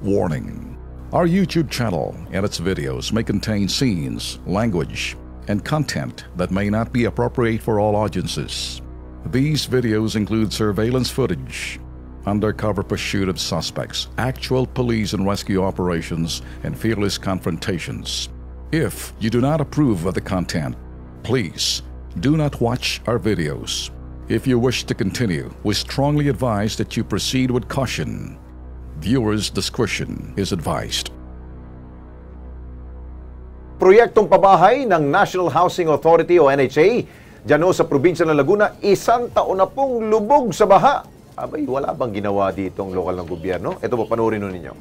Warning. Our YouTube channel and its videos may contain scenes, language, and content that may not be appropriate for all audiences. These videos include surveillance footage, undercover pursuit of suspects, actual police and rescue operations, and fearless confrontations. If you do not approve of the content, please do not watch our videos. If you wish to continue, we strongly advise that you proceed with caution. Viewers' discretion is advised. Proyektong pabahay ng National Housing Authority o NHA dyan sa probinsya ng Laguna, 1 taon na pong lubog sa baha. Abay, wala bang ginawa ditong lokal ng gobyerno? Ito po, panoorin nun ninyo.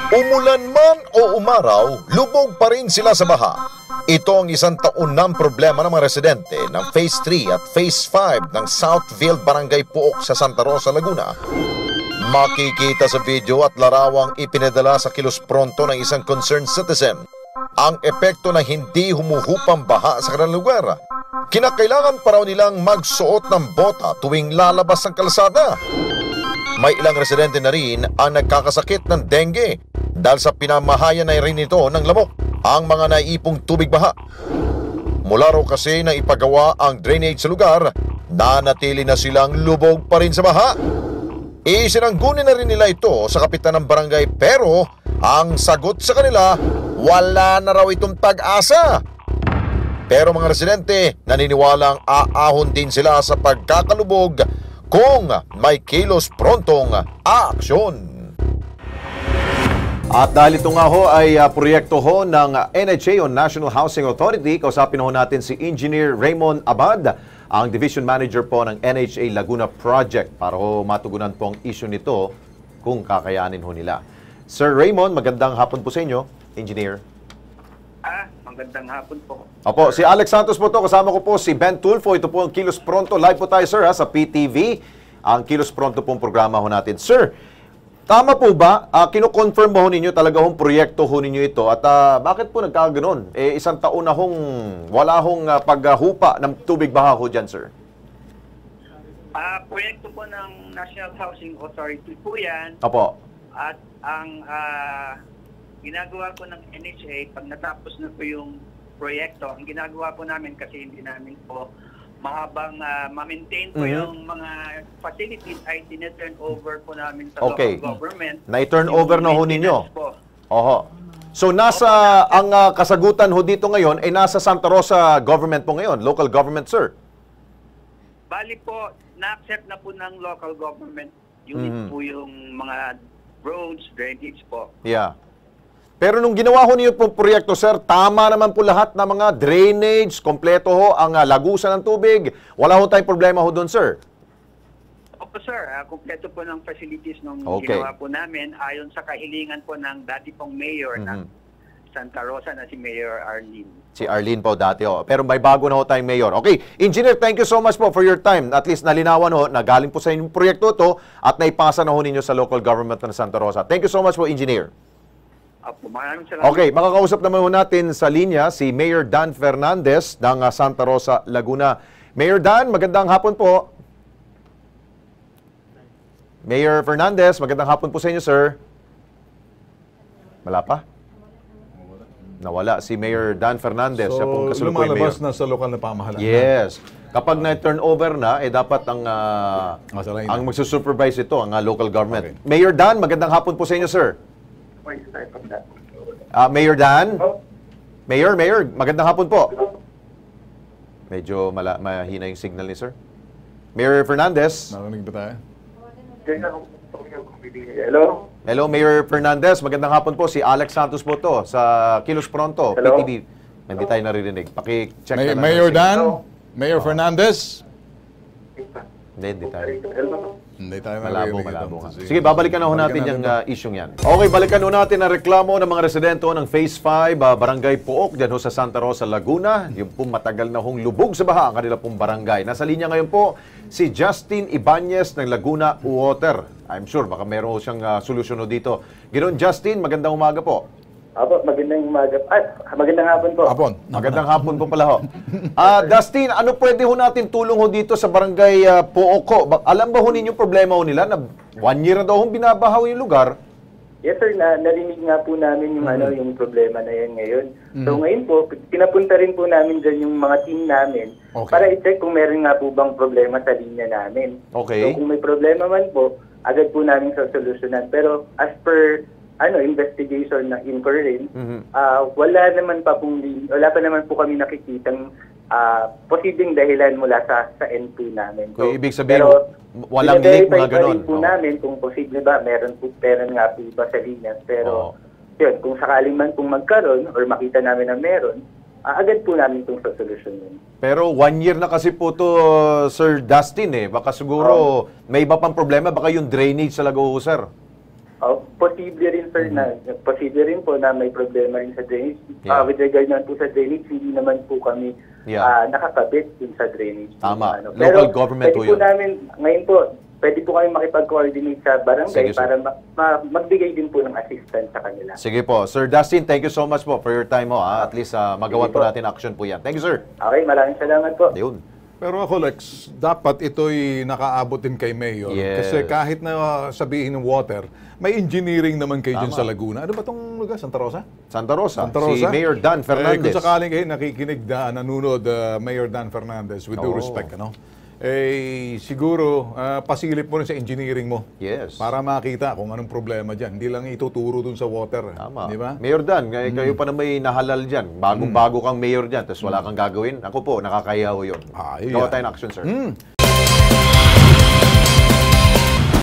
Umulan man o umaraw, lubog pa rin sila sa baha. Ito ang 1 taon ng problema ng mga residente ng Phase 3 at Phase 5 ng Southfield Barangay Pook sa Santa Rosa, Laguna. Makikita sa video at larawang ipinadala sa Kilos Pronto ng isang concerned citizen ang epekto na hindi humuhupang baha sa kanilang lugar. Kinakailangan pa raw nilang magsuot ng bota tuwing lalabas ng kalsada. May ilang residente na rin ang nagkakasakit ng dengue dahil sa pinamahayan na rin ito ng lamok ang mga naiipong tubig baha. Mula raw kasi na ipagawa ang drainage sa lugar, nanatili na silang lubog pa rin sa baha. Isinanggunin na rin nila ito sa kapitan ng barangay pero ang sagot sa kanila, wala na raw itong pag-asa. Pero mga residente, naniniwalang aahon din sila sa pagkakalubog kung may Kilos Prontong aksyon. At dahil ito nga ho ay proyekto ho ng NHA o National Housing Authority, kausapin ho natin si Engineer Raymond Abad, ang Division Manager po ng NHA Laguna Project, para ho matugunan po ang issue nito kung kakayanin ho nila. Sir Raymond, magandang hapon po sa inyo, Engineer. Magandang hapon po. Opo, si Alex Santos po to, kasama ko po si Ben Tulfo. Ito po ang Kilos Pronto. Live po tayo, sir, sa PTV. Ang Kilos Pronto pong programa ho natin. Sir, tama po ba? Kino-confirm mo ninyo talaga hong proyekto ho ninyo ito? At bakit po nagkaganon? 1 taon na hong wala hong paghupa ng tubig baha ho dyan, sir? Proyekto po ng National Housing Authority po yan. Opo. At ang ginagawa po ng NHA, pag natapos na po yung proyekto, ang ginagawa po namin kasi hindi namin po mahabang ma-maintain po yung mga facilities ay tineturn over po namin sa local government. Na-turn over na ho ninyo? Oho. So nasa, ang kasagutan ho dito ngayon ay nasa Santa Rosa government po ngayon, local government, sir? Bali po, na-accept na po ng local government unit po yung mga roads, drainage po. Yeah. Pero nung ginawa ho niyo pong proyekto, sir, tama naman po lahat ng mga drainage, kompleto ho ang lagusan ng tubig. Wala ho tayong problema ho doon, sir? Opo, sir. Kompleto po ng facilities nung ginawa po namin ayon sa kahilingan po ng dati pong mayor ng Santa Rosa na si Mayor Arlene. Si Arlene po dati ho. Pero may bago na ho tayong mayor. Okay, Engineer, thank you so much po for your time. At least nalinawan ho na galing po sa inyong proyekto to at naipasa na ho ninyo sa local government ng Santa Rosa. Thank you so much po, Engineer. Maraming salamat. Okay, makakausap naman ho natin sa linya si Mayor Dan Fernandez ng Santa Rosa, Laguna. Mayor Dan, magandang hapon po. Mayor Fernandez, magandang hapon po sa inyo, sir. Wala pa? Nawala si Mayor Dan Fernandez. So, siya pong kasalukuyan mayor. lumalabas na sa lokal na pamahalaan. Yes. Kapag na-turnover na, dapat ang magsusupervise ito, ang local government. Okay. Mayor Dan, magandang hapon po sa inyo, sir. Mayor Dan? Mayor, magandang hapon po. Medyo mahina yung signal ni sir. Mayor Fernandez? Narinig ba tayo? Hello? Hello, Mayor Fernandez. Magandang hapon po. Si Alex Santos po to sa Kilos Pronto, Hello? PTV. Hindi tayo naririnig. Paki-check na Mayor Dan? Mayor Fernandez? Hindi tayo. Hindi tayo Malabo nga. Sige, babalikan na ho natin yung isyong yan. Okay, balikan ho natin ang reklamo ng mga residente ng Phase 5, Barangay Pook, dyan ho sa Santa Rosa, Laguna. Yung po matagal na hong lubog sa baha ang kanila pong barangay. Nasa linya ngayon po si Justin Ibanez ng Laguna Water. I'm sure baka meron siyang solusyon dito. Ginoon Justin, magandang umaga po. Apo, magandang umaga. Magandang hapon po. Hapon. Magandang hapon po pala ho. Dustin, ano pwede ho natin tulong ho dito sa barangay Pooko? Alam ba ho ninyo problema ho nila na 1 year na daw hong binabahaw yung lugar? Yes sir, narinig nga po namin yung yung problema na yan ngayon. So ngayon po, pinapunta rin po namin dyan yung mga team namin para i-check kung meron nga po bang problema sa linya namin. Okay. So kung may problema man po, agad po namin sa solusyonan. Pero as per investigation na inquiry, wala pa naman po kami nakikitang posibleng dahilan mula sa N2 namin. So, ibig sabihin, walang link mga ganon. Po namin kung posible ba, meron nga po ba sa linya. Pero, yun, kung sakaling man kung magkaroon or makita namin na meron, agad po namin itong solusyonin. Pero 1 year na kasi po to Sir Dustin Baka siguro may iba pang problema, baka yung drainage sa Lagoho, sir. Posible rin sir posible rin po na may problema rin sa drainage. With regard naman po sa drainage, hindi naman po kami nakakabit dun sa drainage. Tama. Pero Local government po yun. Ngayon po, pwede po kami makipag-coordinate sa barangay para magbigay din po ng assistance sa kanila. Sige po. Sir Dustin, thank you so much po for your time At least magawan po natin action po yan. Thank you, sir. Okay, maraming salamat po. Ayun. Pero ako, Lex, dapat ito'y nakaabot din kay Mayor. Yes. Kasi kahit na sabihin ng water, may engineering naman kayo dyan sa Laguna. Ano ba itong lugar? Santa Rosa? Santa Rosa. Santa Rosa. Si Mayor Dan Fernandez. Kung sakaling kayo nakikinig na nanonood, Mayor Dan Fernandez, with due respect, siguro, pasilip mo rin sa engineering mo. Yes. Para makita kung anong problema dyan. Hindi lang ituturo dun sa water. Tama. Di ba? Mayor Dan, kayo pa na may nahalal dyan. Bagong-bago kang mayor dyan, tapos wala kang gagawin. Ako po, nakakayaw yun. Yun Gawa yan. tayo ng action, sir.